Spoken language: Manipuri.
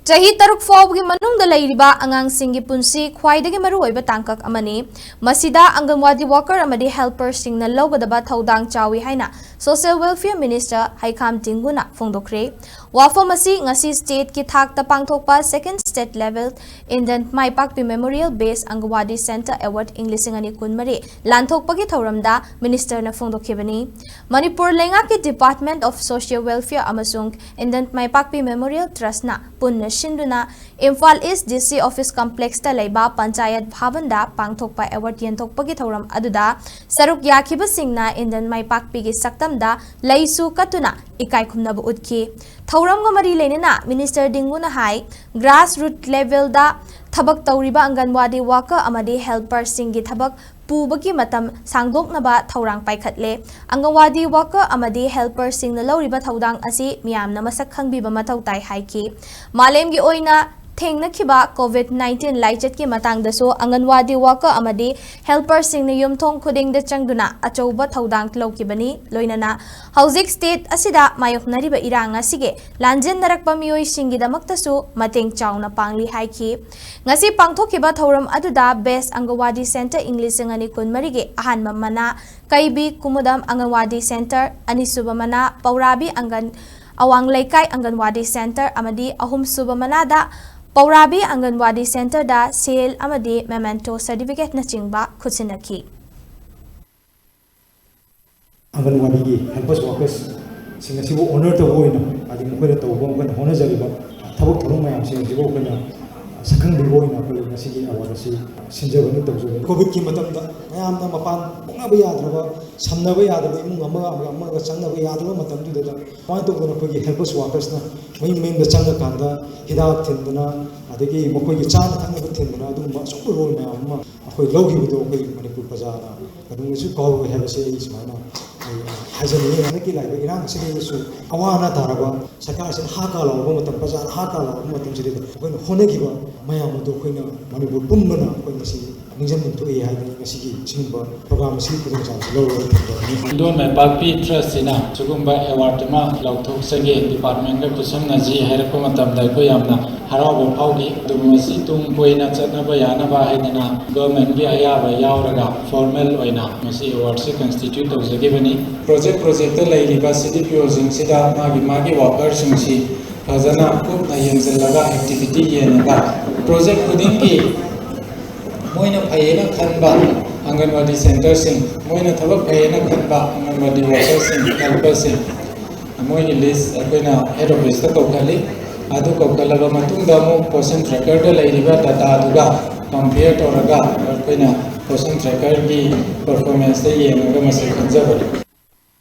Chahi taruk faobagi manungda leiriba angang shinggi punshi khwaidagi maruoiba tangkak amani masida Anganwadi worker amadi helper Shingna Lougadaba Thoudang Chaowe haina Social Welfare Minister Heikham Dingo na phongdokre wafam asi ngasi state ki thakta pangthokpa second state level Indian Maipakpi Memorial Base Anganwadi Center Award English ani kunmari lanthokpagi thauramda minister na phongdokhibani Manipur lengaki Department of Social Welfare amasung Indian Maipakpi Memorial Trust na punna Shinduna Imphal East DC Office Complex ta leiba Panchayat Bhavanda pangthokpa award yenthokpagi thauram aduda saruk yakhiba singna Indian Maipakpi gi saktamda leisu katuna ikai khumnaba utki thauram ga mari lenena Minister Dingo na hai grassroots level da thabak tawriba Anganwadi worker amadi helper singgi thabak pubagi matam sangdoknaba thaurang paikhatle Anganwadi worker amadi helper singna leiriba Thoudang asi miyamna masak khangbiba mathau tai haiki malemgi oina thengnakiba COVID-19 laichet ki matangdaso Anganwadi worker amadi helper singna yumthong khudingda changduna achouba Thoudang tlokibani loinana hauzik state asida mayoknariba iranga sige lanjen narakpa miyoi singi damaktasu mateng chauna pangli haiki ngasi pangthokiba thauram aduda best Anganwadi center English ngani kunmarige ahanma mana kaibi kumudam Anganwadi center anisuba mana paurabi angan awang laikai Anganwadi center amadi ahum suba manada Paurabi Anganwadi Center da sale amadi memento certificate na chingba khutsinaki Anganwadi gi helpers workers singa sibu honor to boina adi mukore to bo kan honor jaliba thabuk thorong mayam sing jibo kana sakhang boina ko ngasigi award si sinjabani tawjo covid ki matam da mayam na mapan ngaba yadraba samnaba yadraba imung amma changna ba yadraba matam du da point to ko gi helpers workers na main da changa kanda hidak thenduna adagi mokoi gi chana thangna thenduna du ma sok role mayam ma akoi logi bu do ko Manipur pajana kadung su ko have se is mana hajani na ki lai irang se su awana daraba sarkar se haka law matam pajana haka law matam jiri ko honegi ba mayam do ko na Manipur pummana ko si ningjam to ai hai ngasi gi chingba program si ko jang lo Don Maipakpi Trust ina chugumba award ma lauthok sage department ga kusam na ji hairako matam da ko yamna harawo phaugi dumasi tung koina chatnaba yanaba haidana government gi ayaba yauraga formal oina masi award se constitute tawjagibani project ta leiriba CDPO jing sida magi worker sing si fazana ko na yenjalaga activity yenaga project kudingi moina phayena khanba Anganwadi center sing moina thabak phayena khanba Anganwadi worker sing helper sing moini list akoina head office ta kokali adu kokalaba matungda mo person tracker da leiriba data aduga compare toraga akoina person tracker gi performance yenga masai khanjabari